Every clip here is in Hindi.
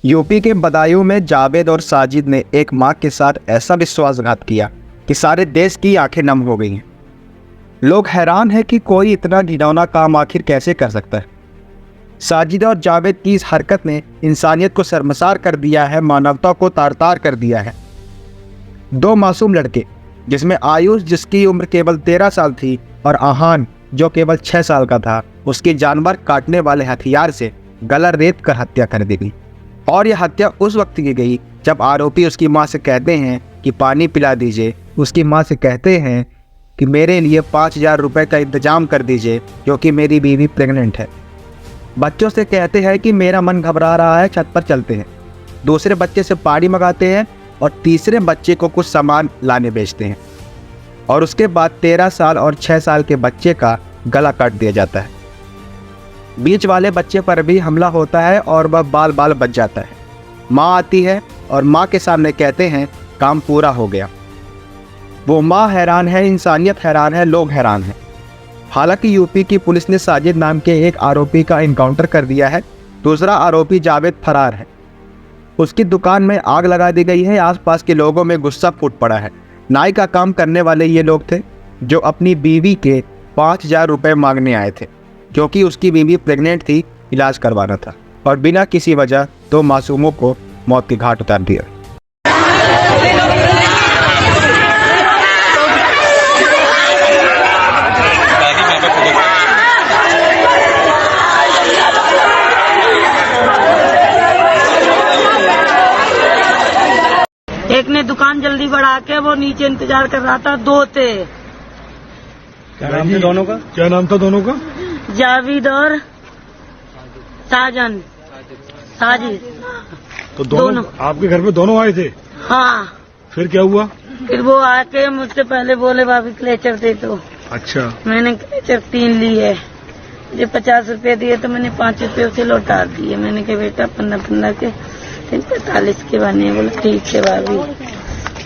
यूपी के बदायूं में जावेद और साजिद ने एक मां के साथ ऐसा विश्वासघात किया कि सारे देश की आंखें नम हो गई हैं। लोग हैरान हैं कि कोई इतना घिनौना काम आखिर कैसे कर सकता है। साजिद और जावेद की इस हरकत ने इंसानियत को शर्मसार कर दिया है, मानवता को तार-तार कर दिया है। दो मासूम लड़के, जिसमें आयुष जिसकी उम्र केवल 13 साल थी और आहान जो केवल 6 साल का था, उसकी जानवर काटने वाले हथियार से गला रेत कर हत्या कर दी गई। और यह हत्या उस वक्त की गई जब आरोपी उसकी मां से कहते हैं कि पानी पिला दीजिए। उसकी मां से कहते हैं कि मेरे लिए 5,000 रुपये का इंतजाम कर दीजिए क्योंकि मेरी बीवी प्रेग्नेंट है। बच्चों से कहते हैं कि मेरा मन घबरा रहा है, छत पर चलते हैं। दूसरे बच्चे से पानी मंगाते हैं और तीसरे बच्चे को कुछ सामान लाने भेजते हैं। और उसके बाद 13 साल और 6 साल के बच्चे का गला काट दिया जाता है। बीच वाले बच्चे पर भी हमला होता है और वह बाल बाल बच जाता है। माँ आती है और माँ के सामने कहते हैं काम पूरा हो गया। वो माँ हैरान है, इंसानियत हैरान है, लोग हैरान हैं। हालांकि यूपी की पुलिस ने साजिद नाम के एक आरोपी का इनकाउंटर कर दिया है। दूसरा आरोपी जावेद फरार है। उसकी दुकान में आग लगा दी गई है। आसपास के लोगों में गुस्सा फूट पड़ा है। नाई का काम करने वाले ये लोग थे जो अपनी बीवी के 5,000 रुपये मांगने आए थे क्योंकि उसकी बीवी प्रेग्नेंट थी, इलाज करवाना था, और बिना किसी वजह 2 मासूमों को मौत के घाट उतार दिया। एक ने दुकान जल्दी बढ़ा के वो नीचे इंतजार कर रहा था। 2 थे। क्या नाम था दोनों का? क्या नाम था दोनों का? जावेद और साजिद। तो दोनों आपके घर पे दोनों आए थे? हाँ। फिर क्या हुआ? फिर वो आके मुझसे पहले बोले भाभी क्लेचर दे दो। अच्छा। मैंने क्लेचर 3 लिए। मुझे 50 रुपए दिए तो मैंने 5 रुपए उसे लौटा दिए। मैंने कहा बेटा 15 के 45 के बने। बोला ठीक है भाभी।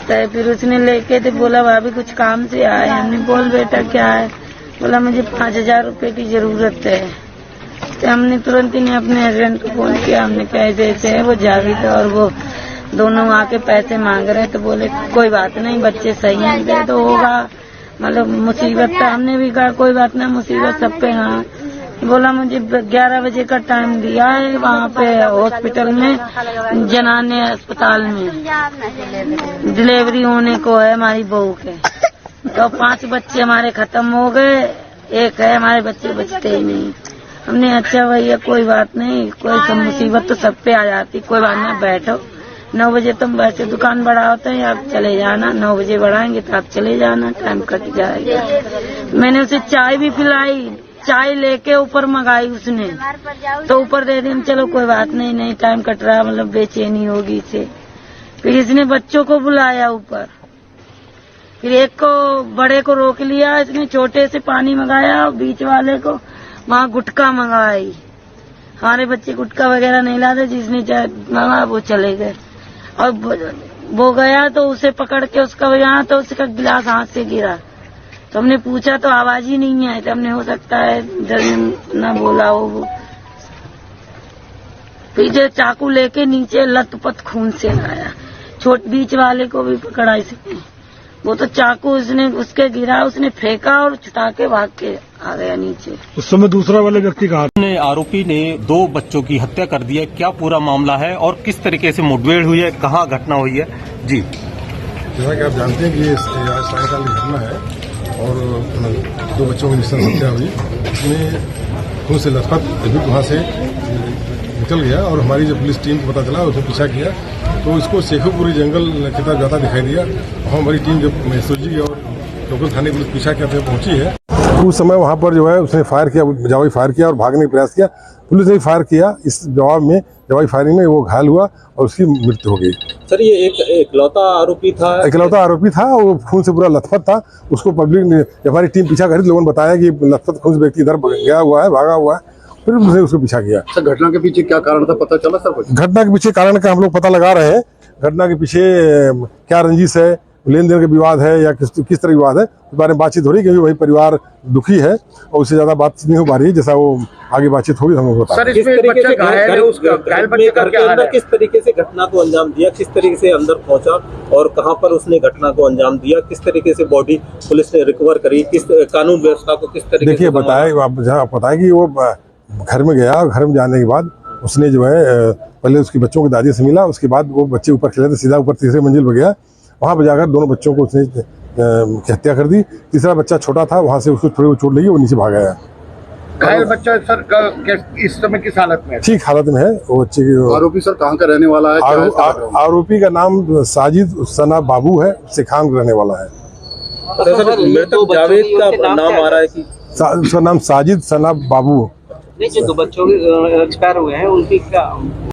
तो फिर उसने लेके तो बोला भाभी कुछ काम से आए। हमने बोल बेटा क्या है? बोला मुझे 5,000 रुपए की जरूरत है। तो हमने तुरंत ही अपने हस्बैंड को फोन किया। हमने कहा ऐसे है। वो जावेद और वो दोनों आके पैसे मांग रहे हैं। तो बोले कोई बात नहीं, बच्चे सही हैं, दे तो होगा, मतलब मुसीबत था। हमने भी कहा कोई बात नहीं, मुसीबत सब पे। हाँ। बोला मुझे 11 बजे का टाइम दिया है वहाँ पे हॉस्पिटल में, जनाने अस्पताल में डिलीवरी होने को है हमारी बहू के। तो 5 बच्चे हमारे खत्म हो गए, एक है हमारे बच्चे बचते ही नहीं। हमने अच्छा भैया कोई बात नहीं, कोई सब मुसीबत तो सब पे आ जाती, कोई बात नहीं, बैठो। 9 बजे तुम वैसे दुकान बढ़ा होते हैं, आप चले जाना। 9 बजे बढ़ाएंगे तो आप चले जाना, टाइम कट जाएगा। मैंने उसे चाय भी पिलाई, चाय लेके ऊपर मंगाई उसने, तो ऊपर दे दी। चलो कोई बात नहीं, नहीं टाइम कट रहा, मतलब बेचैनी होगी इसे। फिर इसने बच्चों को बुलाया ऊपर। फिर एक को बड़े को रोक लिया इसने, छोटे से पानी मंगाया और बीच वाले को वहाँ गुटखा मंगाई। हमारे बच्चे गुटखा वगैरह नहीं लाते, जिसने मंगा वो चले गए। और वो गया तो उसे पकड़ के उसका यहाँ, तो उसका गिलास हाथ से गिरा। तो हमने पूछा तो आवाज ही नहीं आई। तो हमने हो सकता है डर न बोला हो वो। पीछे चाकू लेके नीचे लथपथ खून से लाया। छोट बीच वाले को भी पकड़ा इसने। वो तो चाकू उसने उसके गिरा, उसने फेंका और छुटा के भाग के आ गया नीचे। उस समय दूसरा वाले व्यक्ति कहा? आरोपी ने 2 बच्चों की हत्या कर दी है। क्या पूरा मामला है और किस तरीके से मुठभेड़ हुई है, कहाँ घटना हुई है? जी, जैसा कि आप जानते हैं कि ये आज सायंकाल की घटना है और 2 बच्चों की निश्चित हत्या हुई। इसमें खून से लथपथ अभी वहाँ से निकल गया और हमारी जब पुलिस टीम को पता चला, उसने पीछा किया तो इसको शेखोपुरी जंगल की तरफ जाता दिखाई दिया। हमारी टीम जब एसओजी और लोकल थाने पुलिस पीछा करते पहुंची है, उस समय वहाँ पर जो है उसने फायर किया, जवाबी फायर किया और भागने का प्रयास किया। पुलिस ने फायर किया, इस जवाब में जवाबी फायरिंग में वो घायल हुआ और उसकी मृत्यु हो गई। सर ये एक इकलौता आरोपी था? इकलौता आरोपी था, वो खून से पूरा लथपथ था। उसको पब्लिक ने, हमारी टीम पीछा करी, लोगों ने बताया कि लथपथ खून से व्यक्ति इधर गया हुआ है, भागा हुआ है। फिर उसने उसको पीछा किया। सर घटना के पीछे क्या कारण था, पता चला सर कुछ? घटना के पीछे कारण का हम लोग पता लगा रहे हैं। घटना के पीछे क्या रंजिश है, लेन देन का विवाद है या किस तरह का विवाद है, इस बारे में बातचीत हो रही है, क्योंकि वही परिवार दुखी है और उससे ज्यादा बातचीत नहीं हो पा रही है। जैसा वो आगे बातचीत होगी हम लोग बता सर, इसमें बच्चा घायल है, उसका घायल बच्चे का क्या हाल है? किस तरीके से घटना को अंजाम दिया, किस तरीके से अंदर पहुंचा और कहां पर उसने घटना को अंजाम दिया, किस तरीके से बॉडी पुलिस ने रिकवर करी, किस कानून व्यवस्था को किस तरीके देखिए, बताया कि वो घर में गया, घर में जाने के बाद उसने जो है पहले उसके बच्चों की दादी से मिला, उसके बाद वो बच्चे ऊपर खेले थे, सीधा ऊपर तीसरे मंजिल पर गया, वहाँ पर जाकर दोनों बच्चों को उसने की हत्या कर दी। तीसरा बच्चा छोटा था, वहाँ से उसको थोड़ी चोट लगी, वो नीचे भाग गया। घायल बच्चा सर इस समय किस हालत में है? ठीक हालत में है वो बच्चे की। आरोपी सर कहाँ का रहने वाला है? आरोपी का नाम साजिद सना बाबू है, सिखान रहने वाला है। मृतक जावेद का नाम आ रहा है कि उसका नाम साजिद सना बाबू। नहीं, जो 2 बच्चों एक्सपायर हुए हैं उनकी क्या